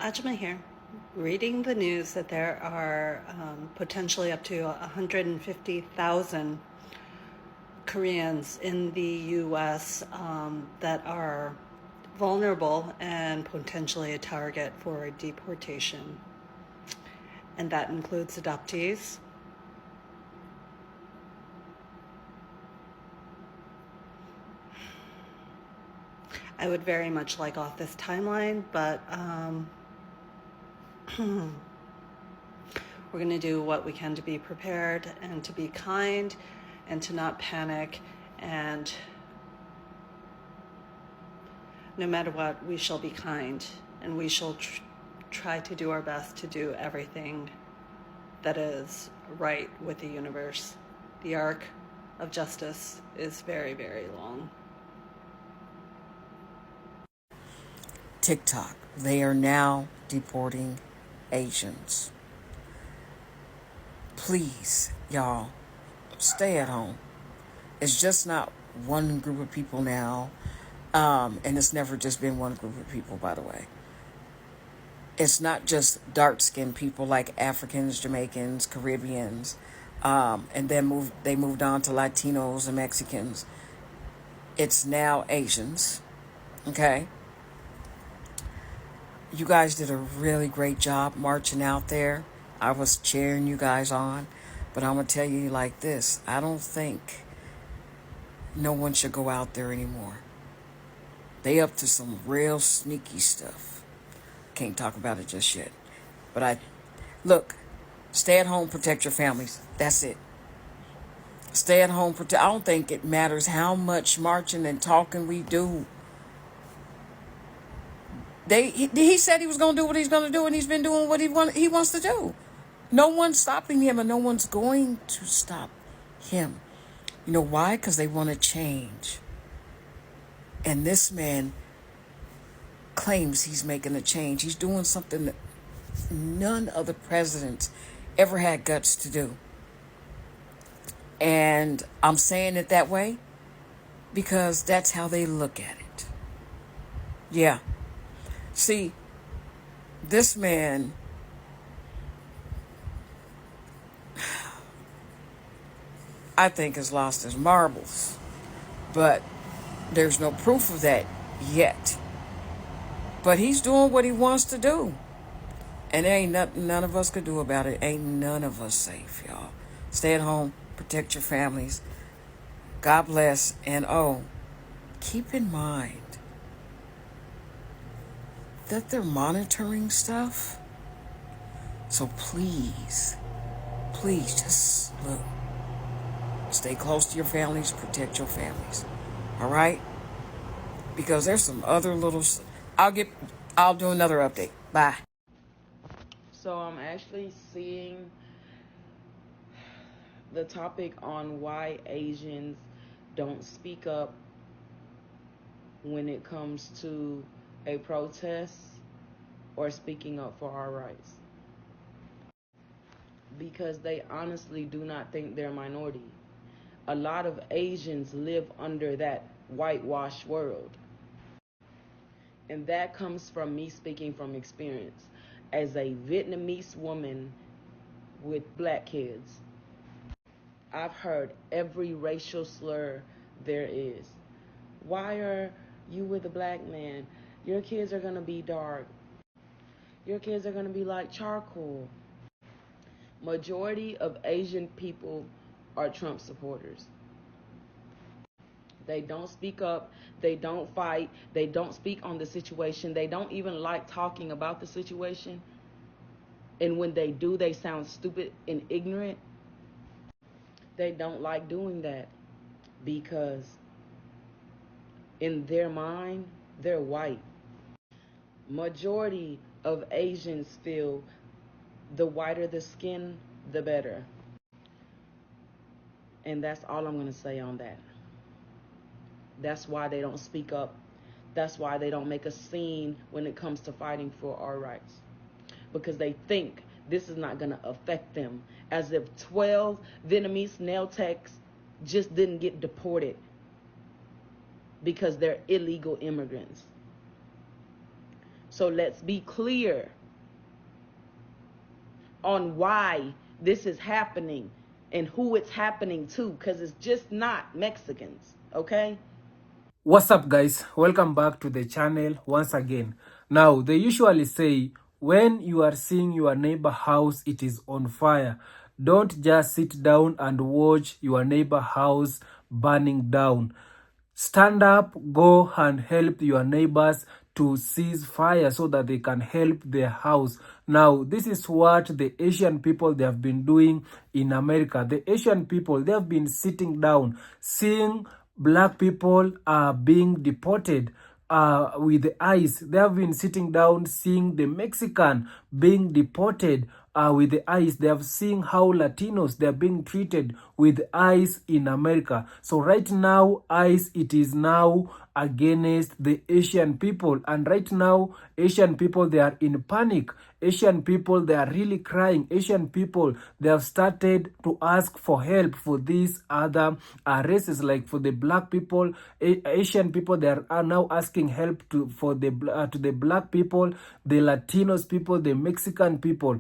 Ajma here, reading the news that there are potentially up to 150,000 Koreans in the U.S. That are vulnerable and potentially a target for deportation. And that includes adoptees. I would very much like off this timeline, but we're going to do what we can to be prepared and to be kind and to not panic. And no matter what, we shall be kind, and we shall try to do our best to do everything that is right with the universe. The arc of justice is very, very long. TikTok. They are now deporting Asians. Please, y'all, stay at home. It's just not one group of people now. And it's never just been one group of people, by the way. It's not just dark-skinned people like Africans, Jamaicans, Caribbeans, and then they moved on to Latinos and Mexicans. It's now Asians, okay? You guys did a really great job marching out there. I was cheering you guys on. But I'm going to tell you like this. I don't think no one should go out there anymore. They up to some real sneaky stuff. Can't talk about it just yet. But look, stay at home, protect your families. That's it. Stay at home, protect. I don't think it matters how much marching and talking we do. He said he was going to do what he's going to do, and he's been doing what he wants to do. No one's stopping him, and no one's going to stop him. You know why? Because they want to change. And this man claims he's making a change. He's doing something that none of the presidents ever had guts to do. And I'm saying it that way because that's how they look at it. Yeah. See, this man, I think, has lost his marbles. But there's no proof of that yet. But he's doing what he wants to do. And there ain't nothing none of us could do about it. Ain't none of us safe, y'all. Stay at home. Protect your families. God bless. And keep in mind that they're monitoring stuff. So please just look. Stay close to your families. Protect your families. All right? Because there's some other little... I'll do another update. Bye. So I'm actually seeing the topic on why Asians don't speak up when it comes to a protest or speaking up for our rights. Because they honestly do not think they're a minority. A lot of Asians live under that whitewashed world. And that comes from me speaking from experience. As a Vietnamese woman with black kids, I've heard every racial slur there is. Why are you with a black man? Your kids are going to be dark. Your kids are going to be like charcoal. Majority of Asian people are Trump supporters. They don't speak up. They don't fight. They don't speak on the situation. They don't even like talking about the situation. And when they do, they sound stupid and ignorant. They don't like doing that because in their mind, they're white. Majority of Asians feel the whiter the skin, the better. And that's all I'm going to say on that. That's why they don't speak up. That's why they don't make a scene when it comes to fighting for our rights. Because they think this is not going to affect them. As if 12 Vietnamese nail techs just didn't get deported because they're illegal immigrants. So let's be clear on why this is happening and who it's happening to, because it's just not Mexicans, okay? What's up, guys? Welcome back to the channel once again. Now, they usually say when you are seeing your neighbor house it is on fire, don't just sit down and watch your neighbor house burning down. Stand up, go and help your neighbors to cease fire so that they can help their house. Now, this is what the Asian people, they have been doing in America. The Asian people, they have been sitting down, seeing black people are being deported with the ICE. They have been sitting down seeing the Mexican being deported with the ICE. They have seen how Latinos, they are being treated with ICE in America. So right now, ICE, it is now against the Asian people. And right now, Asian people, they are in panic. Asian people, they are really crying. Asian people, they have started to ask for help for these other races, like for the black people. Asian people, they are now asking help to the black people, the Latinos people, the Mexican people.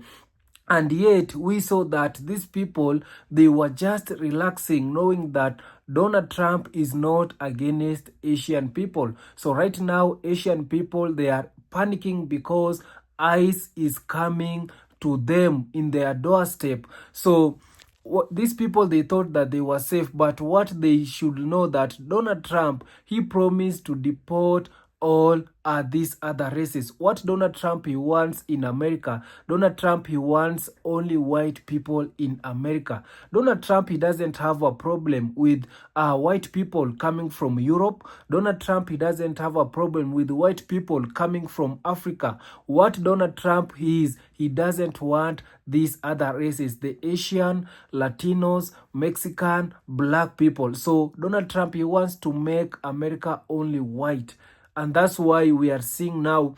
And yet we saw that these people, they were just relaxing, knowing that Donald Trump is not against Asian people. So right now, Asian people, they are panicking because ICE is coming to them in their doorstep. So these people, they thought that they were safe, but what they should know that Donald Trump, he promised to deport all these other races. What Donald Trump, he wants in America, Donald Trump, he wants only white people in America. Donald Trump, he doesn't have a problem with white people coming from Europe. Donald Trump, he doesn't have a problem with white people coming from Africa. What Donald Trump is, he doesn't want these other races, the Asian, Latinos, Mexican, black people. So Donald Trump, he wants to make America only white. And that's why we are seeing now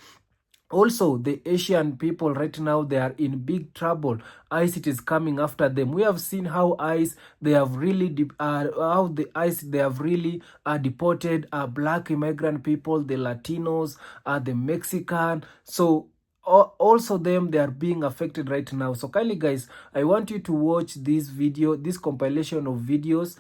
also the Asian people right now, they are in big trouble. ICE, it is coming after them. We have seen how ICE, they have really deported black immigrant people, the Latinos, the Mexican. So also them, they are being affected right now. So kindly, guys, I want you to watch this video, this compilation of videos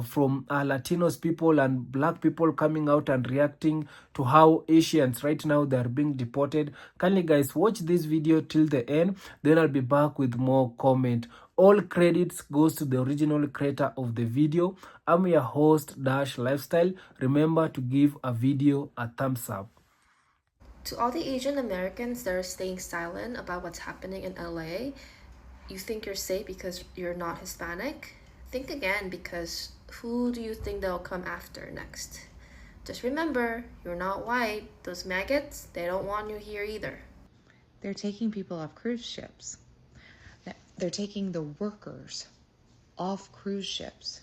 from Latinos people and black people coming out and reacting to how Asians right now, they are being deported. Kindly, guys, watch this video till the end, then I'll be back with more comment. All credits goes to the original creator of the video. I'm your host, Dash Lifestyle. Remember to give a video a thumbs up. To all the Asian Americans that are staying silent about what's happening in LA, you think you're safe because you're not Hispanic? Think again, because who do you think they'll come after next? Just remember, you're not white. Those maggots, they don't want you here either. They're taking people off cruise ships. They're taking the workers off cruise ships.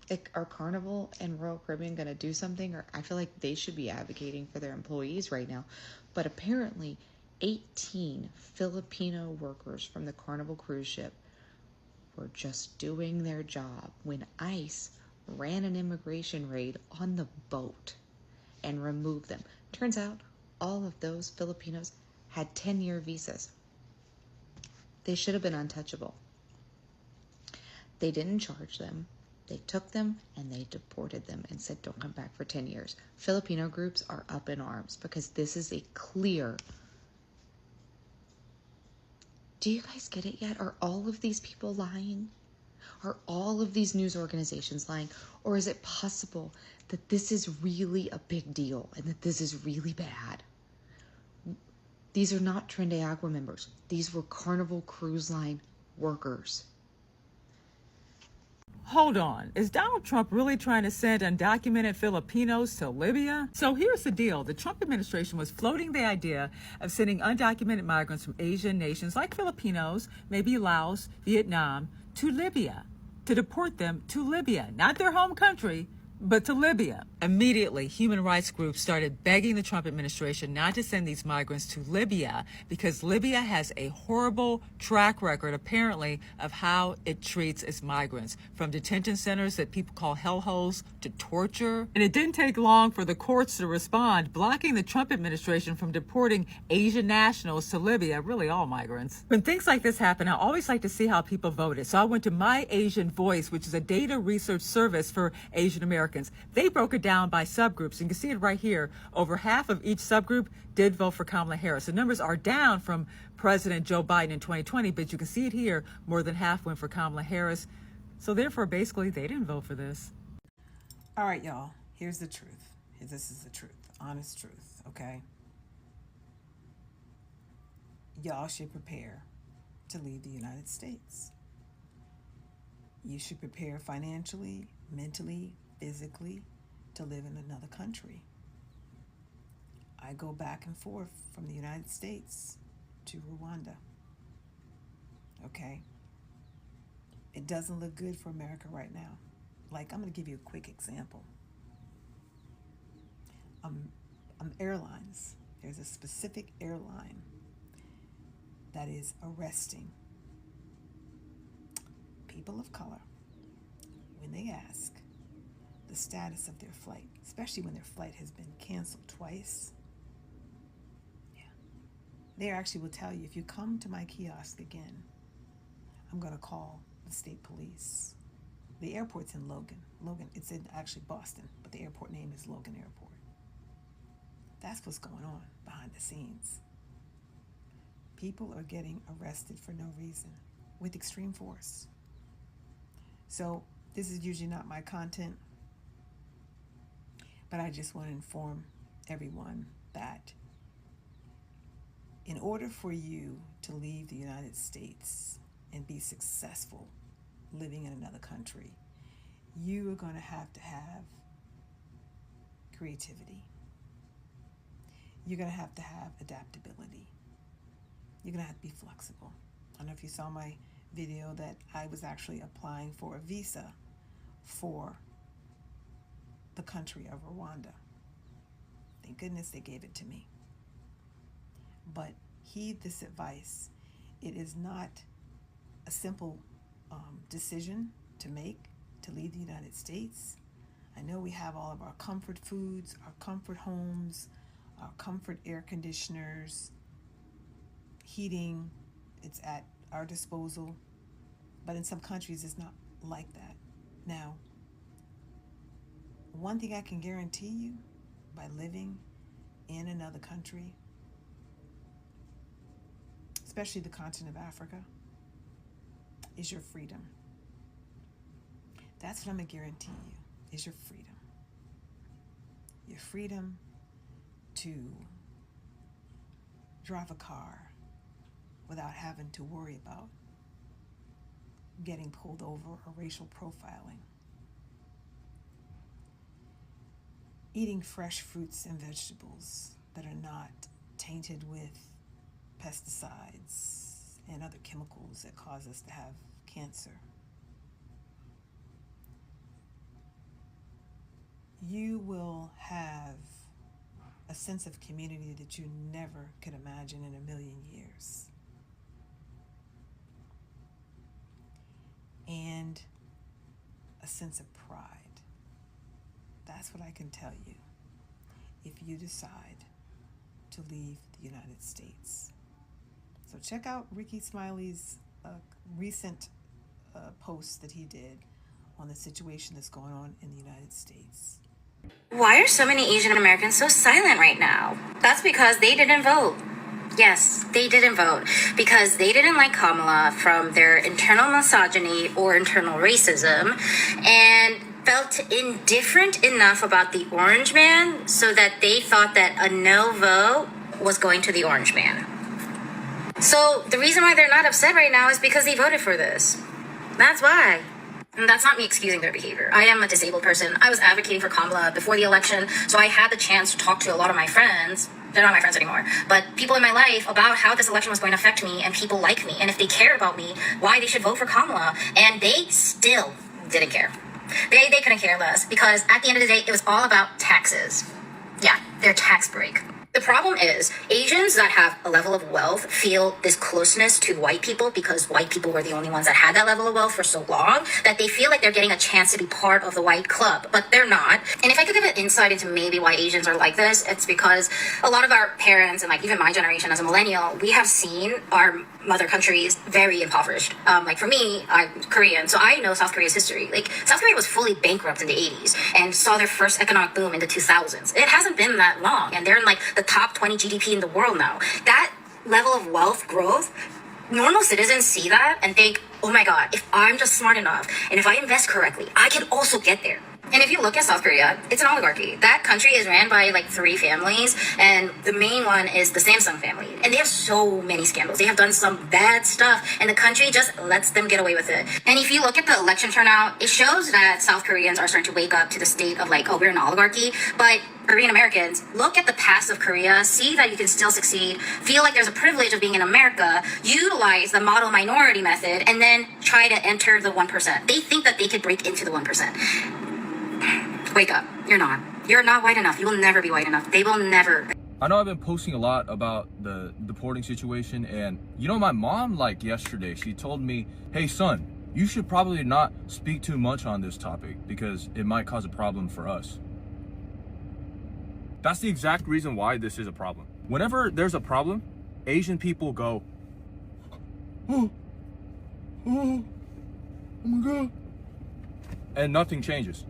Like, are Carnival and Royal Caribbean going to do something? Or I feel like they should be advocating for their employees right now. But apparently 18 Filipino workers from the Carnival cruise ship were just doing their job when ICE ran an immigration raid on the boat and removed them. Turns out all of those Filipinos had 10-year visas. They should have been untouchable. They didn't charge them. They took them and they deported them and said, don't come back for 10 years. Filipino groups are up in arms because this is a clear. Do you guys get it yet? Are all of these people lying? Are all of these news organizations lying? Or is it possible that this is really a big deal and that this is really bad? These are not Tren de Agua members. These were Carnival Cruise Line workers. Hold on. Is Donald Trump really trying to send undocumented Filipinos to Libya? So here's the deal. The Trump administration was floating the idea of sending undocumented migrants from Asian nations like Filipinos, maybe Laos, Vietnam, to Libya, to deport them to Libya, not their home country, but to Libya. Immediately, human rights groups started begging the Trump administration not to send these migrants to Libya because Libya has a horrible track record, apparently, of how it treats its migrants, from detention centers that people call hellholes to torture. And it didn't take long for the courts to respond, blocking the Trump administration from deporting Asian nationals to Libya, really all migrants. When things like this happen, I always like to see how people voted. So I went to My Asian Voice, which is a data research service for Asian Americans. They broke it down by subgroups. You can see it right here. Over half of each subgroup did vote for Kamala Harris. The numbers are down from President Joe Biden in 2020, but you can see it here. More than half went for Kamala Harris. So therefore, basically, they didn't vote for this. All right, y'all. Here's the truth. This is the truth. Honest truth, okay? Y'all should prepare to leave the United States. You should prepare financially, mentally, physically to live in another country. I go back and forth from the United States to Rwanda. Okay? It doesn't look good for America right now. Like, I'm going to give you a quick example. Airlines. There's a specific airline that is arresting people of color when they ask the status of their flight, especially when their flight has been canceled twice. Yeah. They actually will tell you, if you come to my kiosk again, I'm going to call the state police. The airport's in Logan. It's in actually Boston, but the airport name is Logan Airport. That's what's going on behind the scenes. People are getting arrested for no reason with extreme force. So this is usually not my content, but I just want to inform everyone that in order for you to leave the United States and be successful living in another country, you are going to have creativity. You're going to have adaptability. You're going to have to be flexible. I don't know if you saw my video that I was actually applying for a visa for the country of Rwanda. Thank goodness they gave it to me. But heed this advice. It is not a simple decision to make to leave the United States. I know we have all of our comfort foods, our comfort homes, our comfort air conditioners, heating, it's at our disposal. But in some countries, it's not like that. Now, one thing I can guarantee you by living in another country, especially the continent of Africa, is your freedom. That's what I'm going to guarantee you, is your freedom. Your freedom to drive a car without having to worry about getting pulled over or racial profiling. Eating fresh fruits and vegetables that are not tainted with pesticides and other chemicals that cause us to have cancer. You will have a sense of community that you never could imagine in a million years. And a sense of pride. That's what I can tell you if you decide to leave the United States. So check out Ricky Smiley's recent post that he did on the situation that's going on in the United States. Why are so many Asian Americans so silent right now? That's because they didn't vote. Yes, they didn't vote because they didn't like Kamala from their internal misogyny or internal racism and felt indifferent enough about the orange man so that they thought that a no vote was going to the orange man. So the reason why they're not upset right now is because they voted for this. That's why. And that's not me excusing their behavior. I am a disabled person. I was advocating for Kamala before the election, so I had the chance to talk to a lot of my friends. They're not my friends anymore, but people in my life about how this election was going to affect me and people like me. And if they care about me, why they should vote for Kamala. And they still didn't care. They couldn't care less because at the end of the day, it was all about taxes. Yeah, their tax break. The problem is Asians that have a level of wealth feel this closeness to white people because white people were the only ones that had that level of wealth for so long that they feel like they're getting a chance to be part of the white club, but they're not. And if I could give an insight into maybe why Asians are like this, it's because a lot of our parents and like even my generation as a millennial, we have seen our mother countries very impoverished. Like for me, I'm Korean, so I know South Korea's history. Like South Korea was fully bankrupt in the 80s and saw their first economic boom in the 2000s. It hasn't been that long, and they're in like the top 20 GDP in the world now. That level of wealth growth, normal citizens see that and think, oh my god, if I'm just smart enough and if I invest correctly, I can also get there. And if you look at South Korea, it's an oligarchy. That country is ran by like 3 families, and the main one is the Samsung family. And they have so many scandals. They have done some bad stuff, and the country just lets them get away with it. And if you look at the election turnout, it shows that South Koreans are starting to wake up to the state of like, oh, we're an oligarchy. But Korean Americans, look at the past of Korea, see that you can still succeed, feel like there's a privilege of being in America, utilize the model minority method, and then try to enter the 1%. They think that they could break into the 1%. Wake up. You're not. You're not white enough. You will never be white enough. They will never. I know I've been posting a lot about the deporting situation, and you know, my mom, like yesterday, she told me, hey son, you should probably not speak too much on this topic because it might cause a problem for us. That's the exact reason why this is a problem. Whenever there's a problem, Asian people go, oh my god, and nothing changes.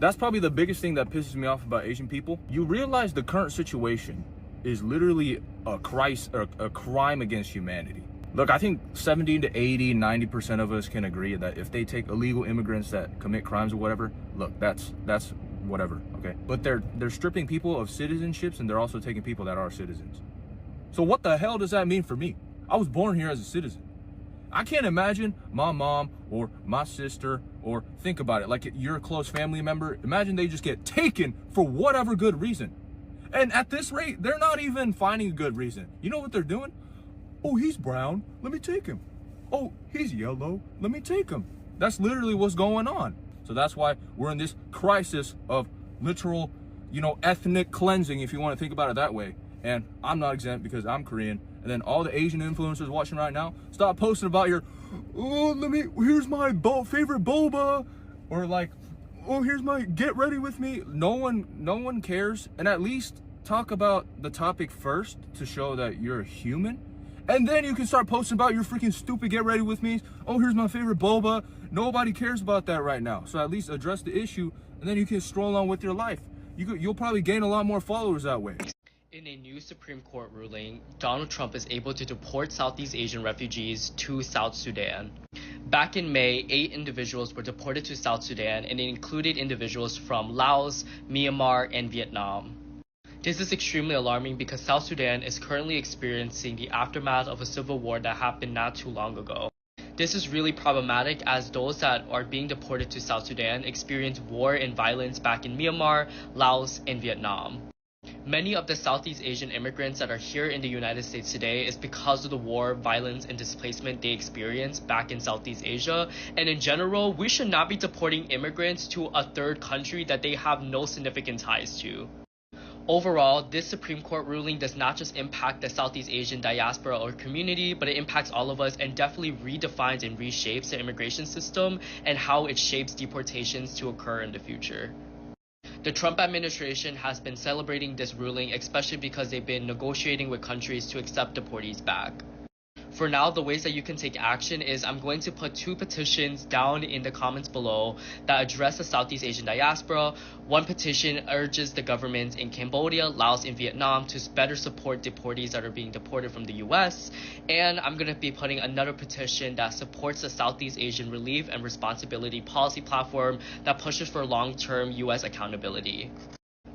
That's probably the biggest thing that pisses me off about Asian people. You realize the current situation is literally a crime against humanity. Look, I think 70 to 80, 90% of us can agree that if they take illegal immigrants that commit crimes or whatever, look, that's whatever, okay? But they're stripping people of citizenships, and they're also taking people that are citizens. So what the hell does that mean for me? I was born here as a citizen. I can't imagine my mom or my sister, or think about it, like you're a close family member, imagine they just get taken for whatever good reason. And at this rate, they're not even finding a good reason. You know what they're doing? Oh, he's brown, let me take him. Oh, he's yellow, let me take him. That's literally what's going on. So that's why we're in this crisis of literal, you know, ethnic cleansing, if you want to think about it that way. And I'm not exempt because I'm Korean. And then all the Asian influencers watching right now, stop posting about your, oh, here's my favorite boba, or like, oh, here's my get ready with me. No one cares. And at least talk about the topic first to show that you're a human. And then you can start posting about your freaking stupid get ready with me. Oh, here's my favorite boba. Nobody cares about that right now. So at least address the issue, and then you can stroll on with your life. You'll probably gain a lot more followers that way. In a new Supreme Court ruling, Donald Trump is able to deport Southeast Asian refugees to South Sudan. Back in May, 8 individuals were deported to South Sudan, and it included individuals from Laos, Myanmar, and Vietnam. This is extremely alarming because South Sudan is currently experiencing the aftermath of a civil war that happened not too long ago. This is really problematic as those that are being deported to South Sudan experienced war and violence back in Myanmar, Laos, and Vietnam. Many of the Southeast Asian immigrants that are here in the United States today is because of the war, violence, and displacement they experienced back in Southeast Asia. And in general, we should not be deporting immigrants to a third country that they have no significant ties to. Overall, this Supreme Court ruling does not just impact the Southeast Asian diaspora or community, but it impacts all of us and definitely redefines and reshapes the immigration system and how it shapes deportations to occur in the future. The Trump administration has been celebrating this ruling, especially because they've been negotiating with countries to accept deportees back. For now, the ways that you can take action is I'm going to put 2 petitions down in the comments below that address the Southeast Asian diaspora. One petition urges the governments in Cambodia, Laos, and Vietnam to better support deportees that are being deported from the US. And I'm going to be putting another petition that supports the Southeast Asian Relief and Responsibility Policy Platform that pushes for long-term US accountability.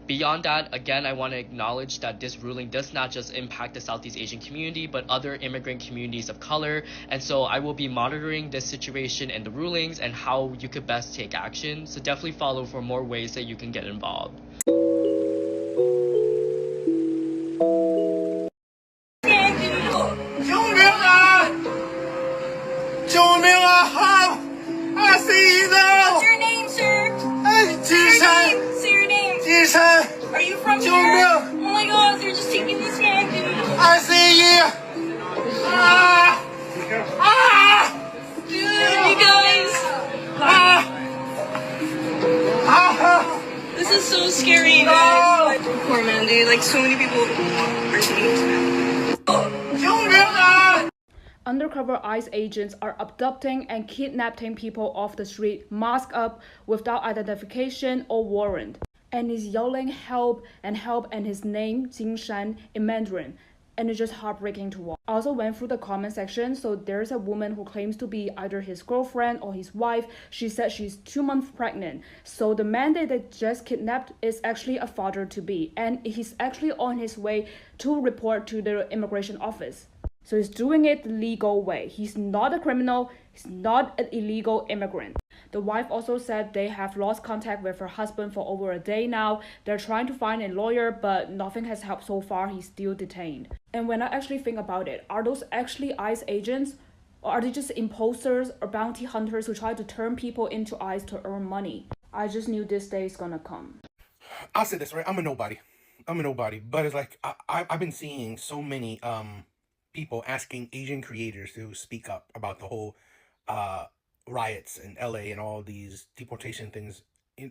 Beyond that, again, I want to acknowledge that this ruling does not just impact the Southeast Asian community, but other immigrant communities of color. And so I will be monitoring this situation and the rulings and how you could best take action. So definitely follow for more ways that you can get involved. I see you now! Oh my god, they're just taking this back. I see you. Dude, you guys. This is so scary, you guys. Poor Mandy, like so many people are taking this back. Undercover ICE agents are abducting and kidnapping people off the street, masked up, without identification or warrant. And he's yelling help, and his name, Jingshan, in Mandarin. And it's just heartbreaking to watch. I also went through the comment section, so there's a woman who claims to be either his girlfriend or his wife. She said she's 2 months pregnant. So the man that they just kidnapped is actually a father-to-be. And he's actually on his way to report to the immigration office. So he's doing it the legal way. He's not a criminal. He's not an illegal immigrant. The wife also said they have lost contact with her husband for over a day now. They're trying to find a lawyer, but nothing has helped so far. He's still detained. And when I actually think about it, are those actually ICE agents? Or are they just imposters or bounty hunters who try to turn people into ICE to earn money? I just knew this day is gonna come. I'll say this, right? I'm a nobody. But it's like, I've been seeing so many people asking Asian creators to speak up about the whole riots in LA and all these deportation things.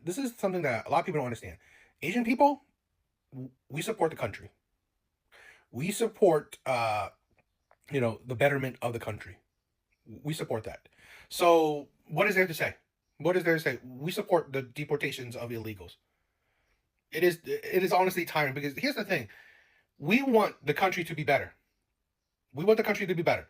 This is something that a lot of people don't understand. Asian people, we support the country. We support, the betterment of the country. We support that. So what is there to say? We support the deportations of illegals. It is honestly tiring, because here's the thing. We want the country to be better. We want the country to be better.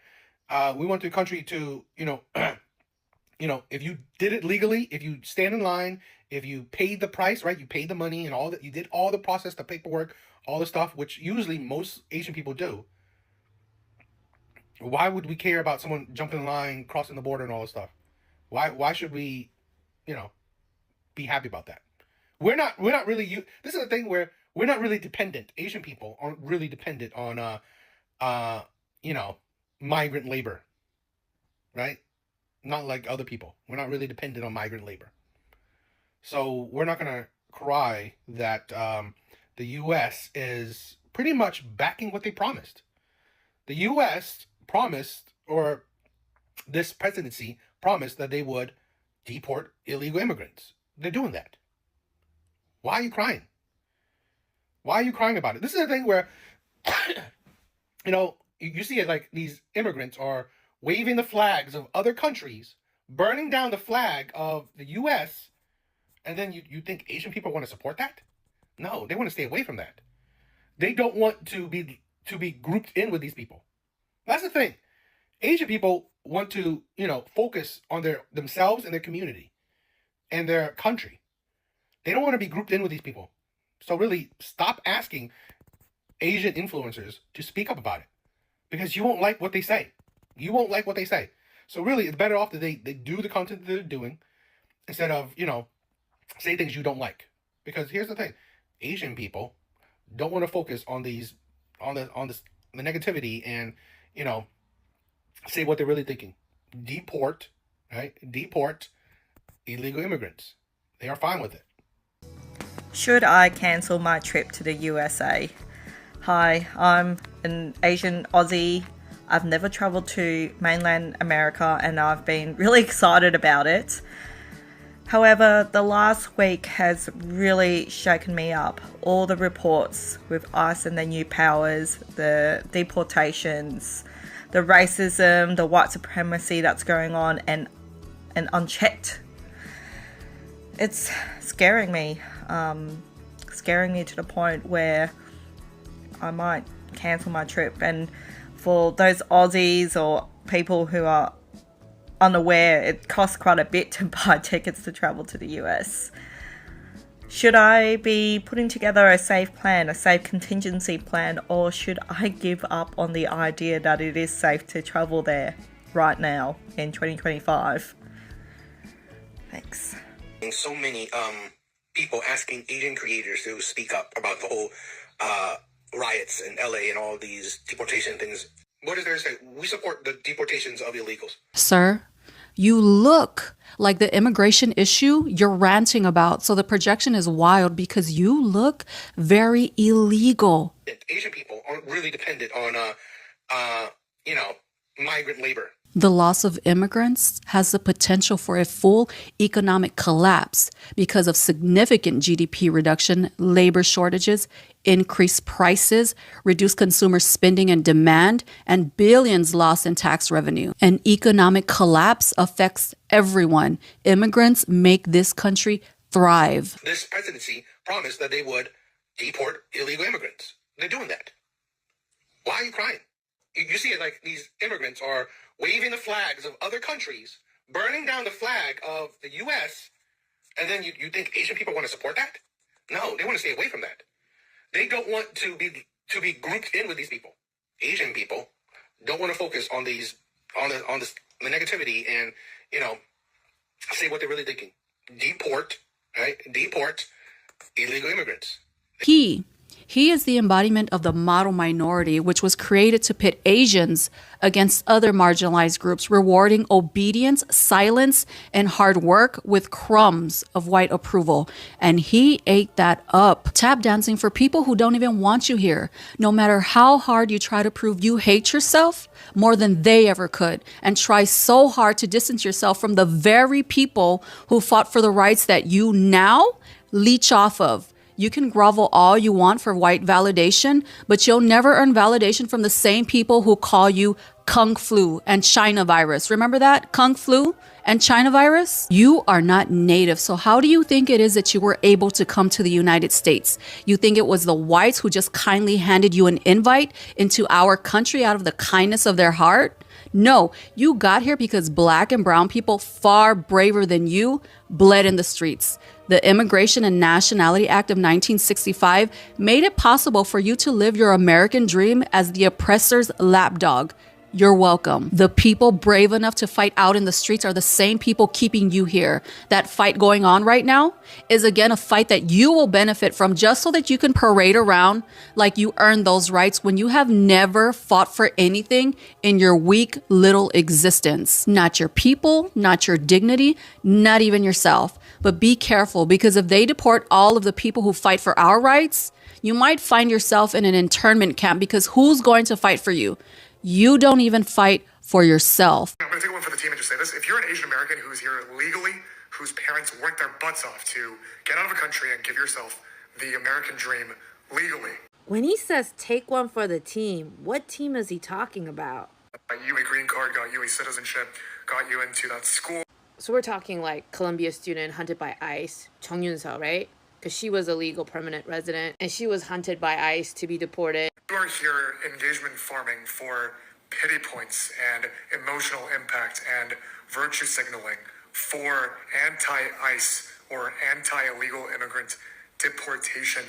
We want the country to, if you did it legally, if you stand in line, if you paid the price, right? You paid the money and all that, you did all the process, the paperwork, all the stuff, which usually most Asian people do. Why would we care about someone jumping in line, crossing the border and all this stuff? Why should we, be happy about that? We're not really, this is the thing where we're not really dependent. Asian people aren't really dependent on, migrant labor, right? Not like other people. We're not really dependent on migrant labor. So we're not going to cry that the U.S. is pretty much backing what they promised. The U.S. promised, or this presidency promised, that they would deport illegal immigrants. They're doing that. Why are you crying? Why are you crying about it? This is the thing where, you see it like these immigrants are waving the flags of other countries, burning down the flag of the U.S., and then you think Asian people want to support that? No, they want to stay away from that. They don't want to be grouped in with these people. That's the thing. Asian people want to, focus on themselves and their community and their country. They don't want to be grouped in with these people. So really, stop asking Asian influencers to speak up about it, because you won't like what they say. You won't like what they say. So really, it's better off that they do the content that they're doing instead of, say things you don't like. Because here's the thing. Asian people don't want to focus on the negativity and, say what they're really thinking. Deport, right? Deport illegal immigrants. They are fine with it. Should I cancel my trip to the USA? Hi, I'm an Asian Aussie. I've never traveled to mainland America and I've been really excited about it. However, the last week has really shaken me up. All the reports with ICE and their new powers, the deportations, the racism, the white supremacy that's going on and unchecked. It's scaring me to the point where I might cancel my trip. And for those Aussies or people who are unaware, it costs quite a bit to buy tickets to travel to the US. Should I be putting together a safe plan, a safe contingency plan, or should I give up on the idea that it is safe to travel there right now in 2025? Thanks. So many people asking Asian creators to speak up about the whole riots in LA and all these deportation things. What is there to say? We support the deportations of illegals. Sir, You look like the immigration issue you're ranting about. So the projection is wild because you look very illegal. Asian people are really dependent on, you know, migrant labor. The loss of immigrants has the potential for a full economic collapse because of significant GDP reduction, labor shortages, increased prices, reduced consumer spending and demand, and billions lost in tax revenue. An economic collapse affects everyone. Immigrants make this country thrive. This presidency promised that they would deport illegal immigrants. They're doing that. Why are you crying? You see it like these immigrants are waving the flags of other countries, burning down the flag of the U.S., and then you think Asian people want to support that? No, they want to stay away from that. They don't want to be grouped in with these people. Asian people don't want to focus on the negativity and, you know, say what they're really thinking. Deport, right? Deport illegal immigrants. He is the embodiment of the model minority, which was created to pit Asians against other marginalized groups, rewarding obedience, silence, and hard work with crumbs of white approval. And he ate that up. Tap dancing for people who don't even want you here. No matter how hard you try to prove you hate yourself more than they ever could, and try so hard to distance yourself from the very people who fought for the rights that you now leech off of. You can grovel all you want for white validation, but you'll never earn validation from the same people who call you Kung Flu and China virus. Remember that? Kung Flu and China virus? You are not native. So how do you think it is that you were able to come to the United States? You think it was the whites who just kindly handed you an invite into our country out of the kindness of their heart? No, you got here because black and brown people, far braver than you, bled in the streets. The Immigration and Nationality Act of 1965 made it possible for you to live your American dream as the oppressor's lapdog. You're welcome. The people brave enough to fight out in the streets are the same people keeping you here. That fight going on right now is again a fight that you will benefit from just so that you can parade around like you earned those rights when you have never fought for anything in your weak little existence. Not your people, not your dignity, not even yourself. But be careful, because if they deport all of the people who fight for our rights, you might find yourself in an internment camp, because who's going to fight for you? You don't even fight for yourself. I'm going to take one for the team and just say this. If you're an Asian American who's here legally, whose parents worked their butts off to get out of a country and give yourself the American dream legally. When he says take one for the team, what team is he talking about? Got you a green card, got you a citizenship, got you into that school. So we're talking like Columbia student hunted by ICE, Chung Yun-seo, right? Because she was a legal permanent resident and she was hunted by ICE to be deported. You are here engagement farming for pity points and emotional impact and virtue signaling for anti-ICE or anti-illegal immigrant deportation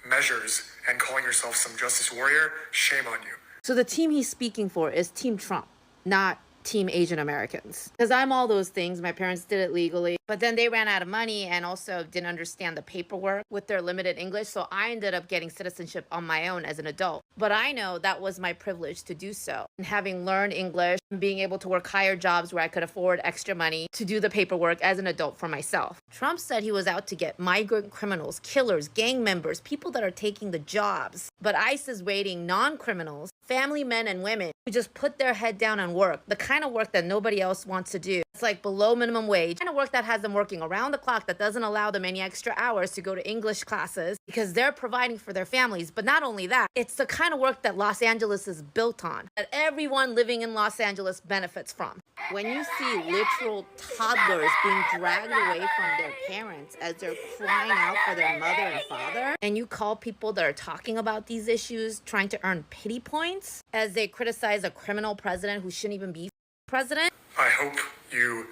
measures and calling yourself some justice warrior. Shame on you. So the team he's speaking for is Team Trump, not Team Asian Americans. Because I'm all those things. My parents did it legally, but then they ran out of money and also didn't understand the paperwork with their limited English. So I ended up getting citizenship on my own as an adult. But I know that was my privilege to do so. And having learned English and being able to work higher jobs where I could afford extra money to do the paperwork as an adult for myself. Trump said he was out to get migrant criminals, killers, gang members, people that are taking the jobs. But ICE is raiding non-criminals, family men and women who just put their head down and work. The kind of work that nobody else wants to do. It's like below minimum wage. The kind of work that has them working around the clock, that doesn't allow them any extra hours to go to English classes because they're providing for their families. But not only that, it's the kind of work that Los Angeles is built on, that everyone living in Los Angeles benefits from. When you see literal toddlers being dragged away from their parents as they're crying out for their mother and father, and you call people that are talking about these issues trying to earn pity points as they criticize a criminal president who shouldn't even be president. I hope you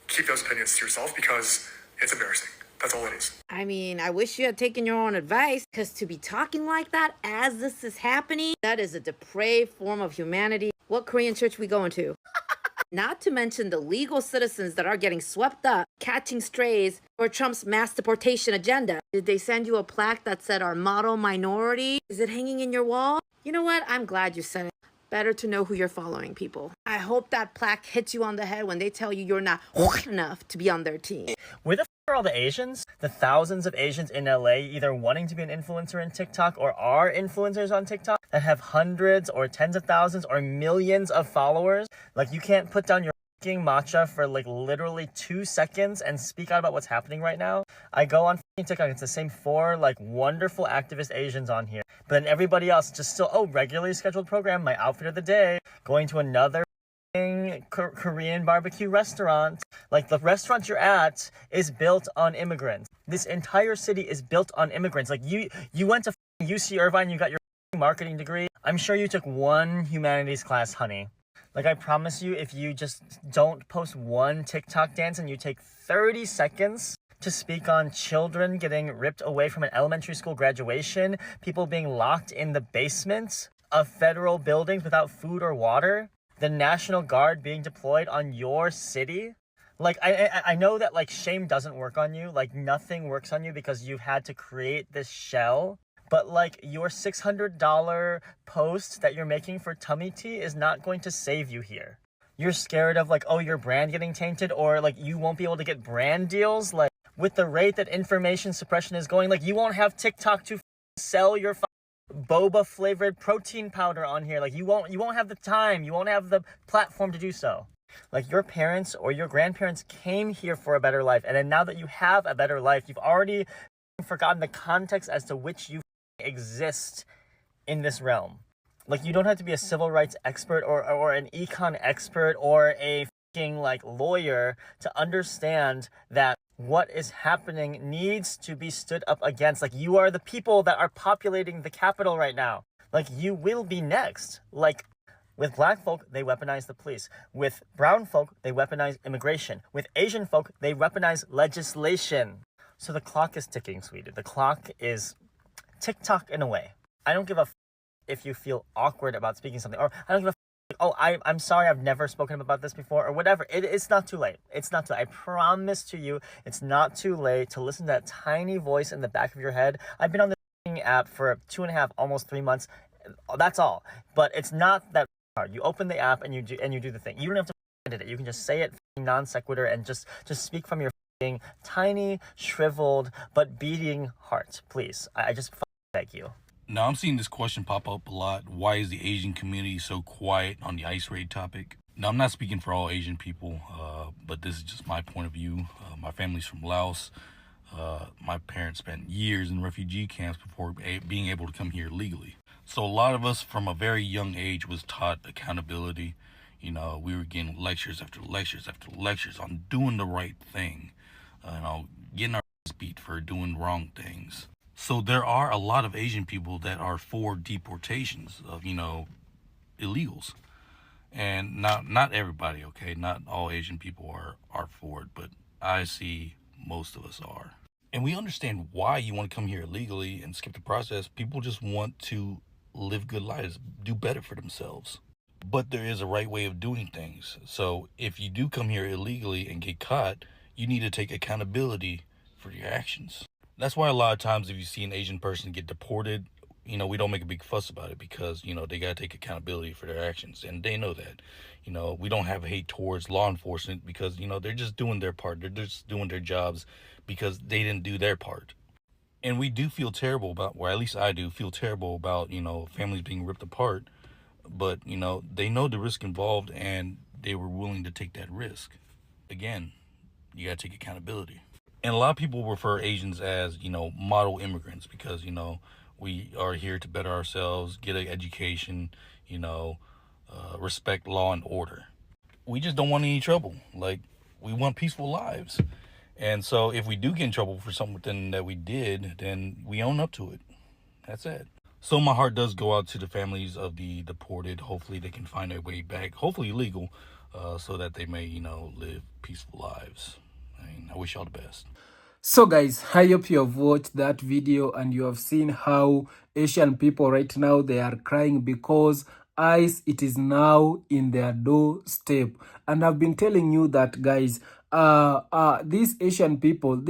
keep those opinions to yourself because it's embarrassing. That's all it is. I mean, I wish you had taken your own advice, because to be talking like that as this is happening, that is a depraved form of humanity. What Korean church we going to? Not to mention the legal citizens that are getting swept up, catching strays for Trump's mass deportation agenda. Did they send you a plaque that said our model minority? Is it hanging in your wall? You know what? I'm glad you said it. Better to know who you're following, people. I hope that plaque hits you on the head when they tell you you're not enough to be on their team. Where the f are all the Asians? The thousands of Asians in LA either wanting to be an influencer in TikTok or are influencers on TikTok that have hundreds or tens of thousands or millions of followers. Like, you can't put down your f***ing matcha for like literally 2 seconds and speak out about what's happening right now. I go on f***ing TikTok, it's the same 4 like wonderful activist Asians on here. But then everybody else just still, oh, regularly scheduled program, my outfit of the day, going to another Korean barbecue restaurant. Like, the restaurant you're at is built on immigrants. This entire city is built on immigrants. Like, you went to UC Irvine, you got your marketing degree. I'm sure you took 1 humanities class, honey. Like, I promise you, if you just don't post 1 TikTok dance and you take 30 seconds to speak on children getting ripped away from an elementary school graduation, people being locked in the basement of federal buildings without food or water, the National Guard being deployed on your city. Like, I know that, like, shame doesn't work on you. Like, nothing works on you because you've had to create this shell. But, like, your $600 post that you're making for tummy tea is not going to save you here. You're scared of, like, oh, your brand getting tainted, or, like, you won't be able to get brand deals. Like, with the rate that information suppression is going, like, you won't have TikTok to sell your boba flavored protein powder on here. Like, you won't have the time, you won't have the platform to do so. Like, your parents or your grandparents came here for a better life, and then now that you have a better life, you've already forgotten the context as to which you exist in this realm. Like, you don't have to be a civil rights expert or an econ expert or a fucking like lawyer to understand that what is happening needs to be stood up against. Like, you are the people that are populating the Capitol right now. Like, you will be next. Like, with black folk, they weaponize the police. With brown folk, they weaponize immigration. With Asian folk, they weaponize legislation. So the clock is ticking, sweetie. The clock is TikTok in a way. I don't give a if you feel awkward about speaking something, or I don't give a oh, I'm sorry, I've never spoken about this before, or whatever. It's not too late. It's not too late. I promise to you, it's not too late to listen to that tiny voice in the back of your head. I've been on this app for 2.5, almost 3 months. That's all. But it's not that hard. You open the app and you do the thing. You don't have to edit it. You can just say it non sequitur and just speak from your tiny, shriveled, but beating heart. Please, I just beg you. Now, I'm seeing this question pop up a lot. Why is the Asian community so quiet on the ICE raid topic? Now, I'm not speaking for all Asian people, but this is just my point of view. My family's from Laos. My parents spent years in refugee camps before being able to come here legally. So a lot of us from a very young age was taught accountability. You know, we were getting lectures after lectures after lectures on doing the right thing. Getting our beat for doing wrong things. So there are a lot of Asian people that are for deportations of, illegals. And not everybody, okay? Not all Asian people are for it, but I see most of us are. And we understand why you want to come here illegally and skip the process. People just want to live good lives, do better for themselves. But there is a right way of doing things. So if you do come here illegally and get caught, you need to take accountability for your actions. That's why a lot of times if you see an Asian person get deported, we don't make a big fuss about it because, they got to take accountability for their actions. And they know that. We don't have hate towards law enforcement because, they're just doing their part. They're just doing their jobs because they didn't do their part. And we do feel terrible about, or at least I do feel terrible about, families being ripped apart. But, they know the risk involved and they were willing to take that risk. Again, you got to take accountability. And a lot of people refer Asians as, model immigrants because, we are here to better ourselves, get an education, respect law and order. We just don't want any trouble. Like, we want peaceful lives. And so if we do get in trouble for something that we did, then we own up to it. That's it. So my heart does go out to the families of the deported. Hopefully they can find their way back, hopefully legal, so that they may, live peaceful lives. I wish y'all the best. So guys, I hope you have watched that video and you have seen how Asian people right now, they are crying because ICE, it is now in their doorstep. And I've been telling you that, guys, these Asian people,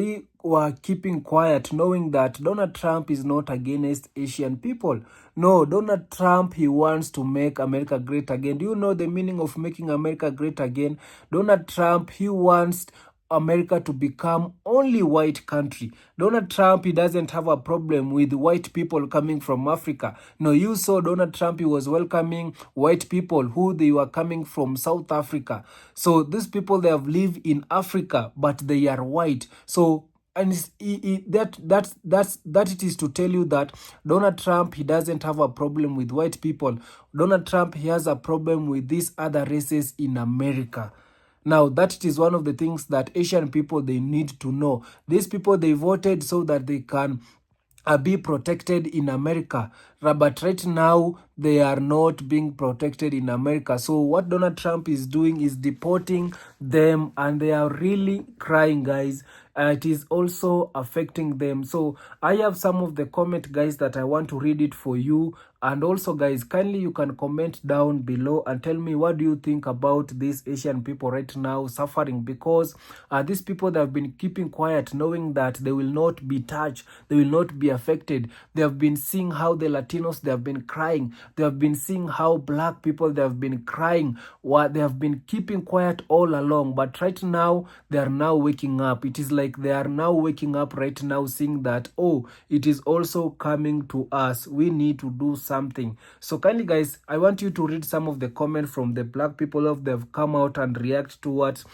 were keeping quiet, knowing that Donald Trump is not against Asian people. No, Donald Trump, he wants to make America great again. Do you know the meaning of making America great again? Donald Trump, he wants America to become only white country. Donald Trump, he doesn't have a problem with white people coming from Africa. No, you saw Donald Trump, he was welcoming white people who they were coming from South Africa. So these people, they have lived in Africa, but they are white. So and that it is to tell you that Donald Trump, he doesn't have a problem with white people. Donald Trump, he has a problem with these other races in America. Now, that is one of the things that Asian people, they need to know. These people, they voted so that they can be protected in America. But right now, they are not being protected in America. So what Donald Trump is doing is deporting them, and they are really crying, guys. It is also affecting them. So I have some of the comment, guys, that I want to read it for you. And also, guys, kindly you can comment down below and tell me what do you think about these Asian people right now suffering, because these people that have been keeping quiet, knowing that they will not be touched, they will not be affected. They have been seeing how the Latinos, they have been crying. They have been seeing how black people, they have been crying. What they have been keeping quiet all along, but right now they are now waking up. It is like they are now waking up right now, seeing that, oh, it is also coming to us. We need to do something. So kindly, guys, I want you to read some of the comments from the black people of they've come out and react towards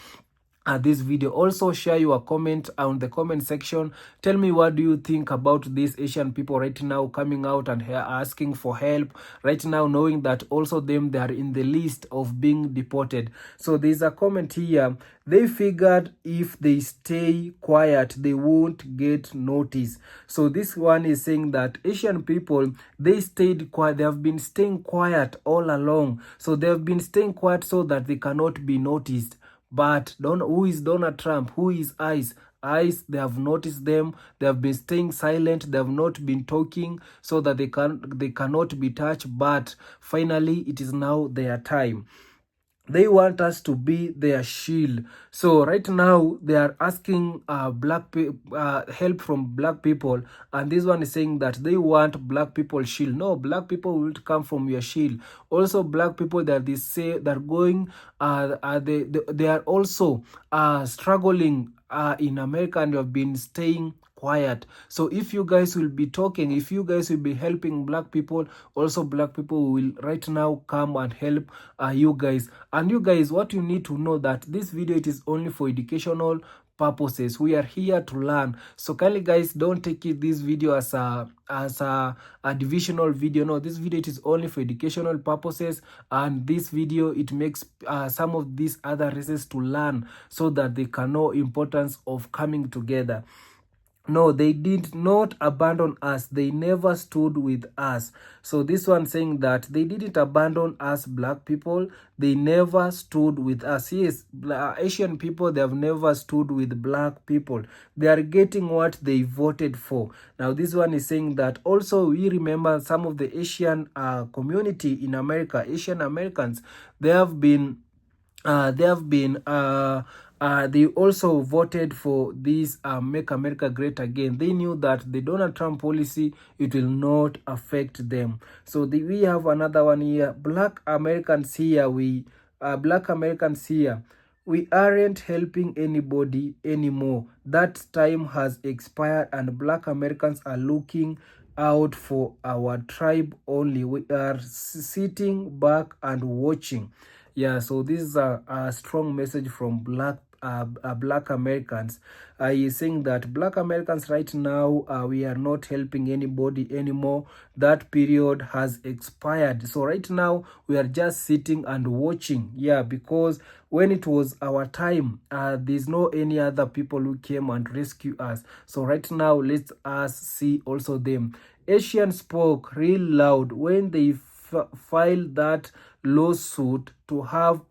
this video. Also share your comment on the comment section. Tell me what do you think about these Asian people right now coming out and asking for help right now, knowing that also them, they are in the list of being deported. So there's a comment here. They figured if they stay quiet, they won't get notice. So this one is saying that Asian people, they stayed quiet. They have been staying quiet all along. So they have been staying quiet so that they cannot be noticed. But who is Donald Trump? Who is ICE? ICE, they have noticed them. They have been staying silent. They have not been talking so that they cannot be touched. But finally, it is now their time. They want us to be their shield. So right now they are asking help from black people, and this one is saying that they want black people shield. No, black people will come from your shield. Also, black people that they say they're going, they are also struggling in America, and have been staying quiet. So if you guys will be talking, if you guys will be helping black people, also black people will right now come and help you guys. And you guys, what you need to know that this video, it is only for educational purposes. We are here to learn. So kindly, guys, don't take this video as a divisional video. No, this video, it is only for educational purposes, and this video, it makes some of these other races to learn so that they can know importance of coming together. No, they did not abandon us. They never stood with us. So this one saying that they didn't abandon us, black people. They never stood with us. Yes, Asian people, they have never stood with black people. They are getting what they voted for. Now this one is saying that also we remember some of the Asian community in America, Asian Americans, they have been they also voted for this Make America Great Again. They knew that the Donald Trump policy, it will not affect them. So we have another one here. Black Americans here, we aren't helping anybody anymore. That time has expired, and black Americans are looking out for our tribe only. We are sitting back and watching. Yeah, so this is a strong message from black Americans. He's saying that black Americans right now, we are not helping anybody anymore. That period has expired. So right now we are just sitting and watching. Yeah, because when it was our time, there's no any other people who came and rescue us. So right now, let us see also them. Asians spoke real loud when they filed that lawsuit to have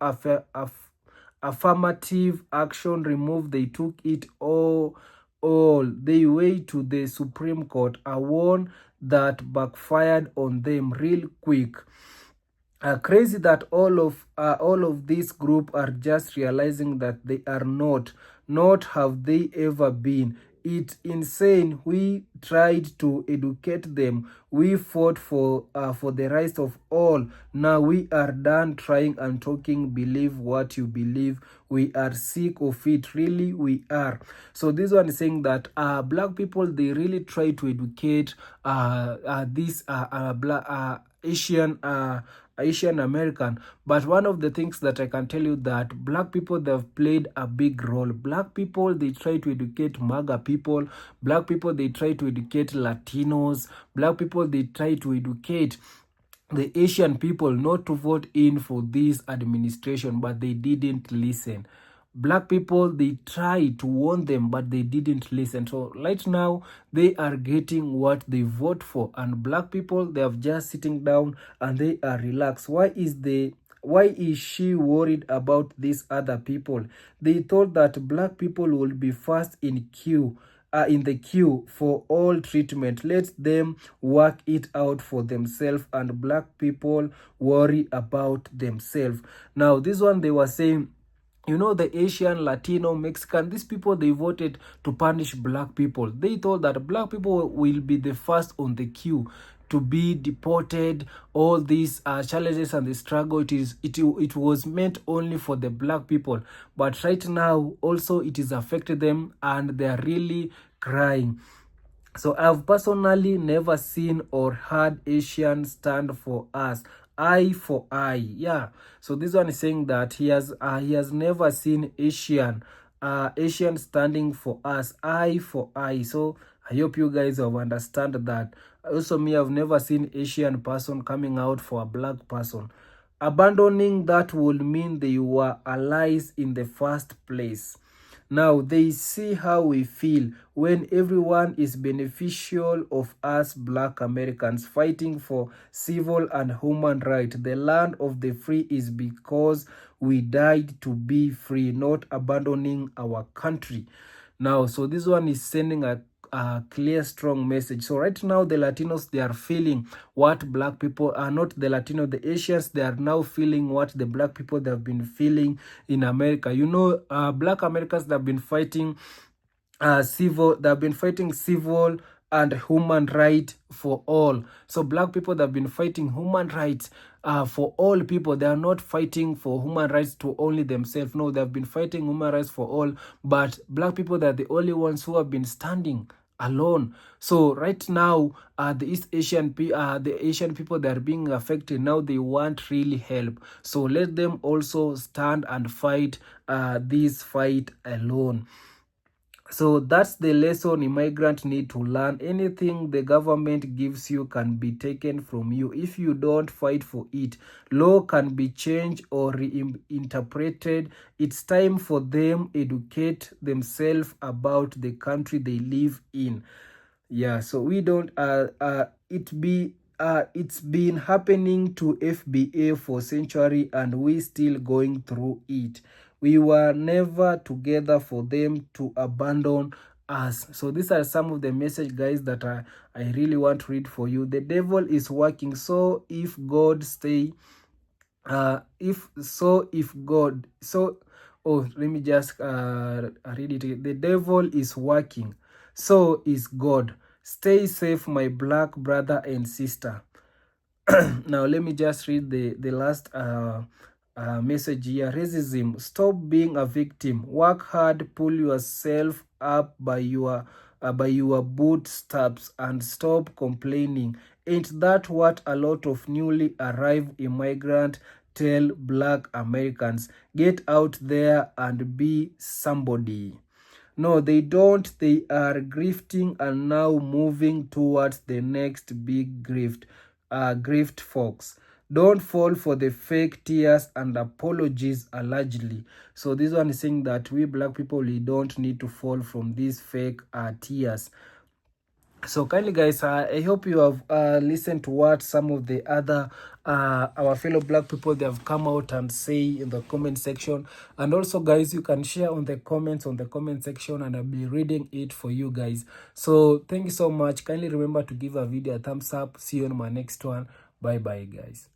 affirmative action removed. They took it all the way to the Supreme Court, a one that backfired on them real quick. Crazy that all of this group are just realizing that they are not have they ever been. it's insane. We tried to educate them. We fought for the rights of all. Now we are done trying and talking. Believe what you believe. We are sick of it. Really, we are. So this one is saying that black people, they really try to educate this black Asian American. But one of the things that I can tell you, that black people, they've played a big role. Black people, they try to educate MAGA people. Black people, they try to educate Latinos. Black people, they try to educate the Asian people not to vote in for this administration, but they didn't listen. Black people, they tried to warn them, but they didn't listen. So right now, they are getting what they vote for. And black people, they are just sitting down and they are relaxed. Why is she worried about these other people? They thought that black people will be first in the queue for all treatment. Let them work it out for themselves, and black people worry about themselves. Now, this one, they were saying, you know, the Asian, Latino, Mexican, these people, they voted to punish black people. They thought that black people will be the first on the queue to be deported. All these challenges and the struggle, it was meant only for the black people. But right now, also, it is affected them, and they are really crying. So I've personally never seen or heard Asian stand for us, eye for eye. Yeah. So this one is saying that he has never seen Asian standing for us, eye for eye. So I hope you guys have understand that. Also, me, I've never seen Asian person coming out for a black person. Abandoning that would mean they were allies in the first place. Now they see how we feel when everyone is beneficial of us black Americans fighting for civil and human rights. The land of the free is because we died to be free, not abandoning our country. Now, so this one is sending a clear, strong message. So right now, the Latinos, they are feeling what black people are, not the Latino, the Asians, they are now feeling what the black people, they have been feeling in America. You know, black Americans, they have been fighting civil and human right for all. So black people, that have been fighting human rights for all people. They are not fighting for human rights to only themselves. No, they have been fighting human rights for all. But black people, they are the only ones who have been standing alone. So right now, the Asian people that are being affected now, they want really help. So let them also stand and fight this fight alone. So that's the lesson immigrants need to learn. Anything the government gives you can be taken from you if you don't fight for it. Law can be changed or reinterpreted. It's time for them educate themselves about the country they live in. Yeah, so we don't it's been happening to FBA for century, and we still going through it. We were never together for them to abandon us. So these are some of the message, guys, that I really want to read for you. The devil is working. So if God stay, let me just read it. The devil is working, so is God. Stay safe, my black brother and sister. Now let me just read the last message here. Racism, stop being a victim. Work hard, pull yourself up by your bootstraps, and stop complaining. Ain't that what a lot of newly arrived immigrants tell black Americans? Get out there and be somebody. No, they don't. They are grifting and now moving towards the next big grift, folks. Don't fall for the fake tears and apologies allegedly. So this one is saying that we black people, we don't need to fall from these fake tears. So kindly, guys, I hope you have listened to what some of the other our fellow black people, they have come out and say in the comment section. And also, guys, you can share on the comments on the comment section, and I'll be reading it for you guys. So thank you so much. Kindly remember to give a video a thumbs up. See you on my next one. Bye bye, guys.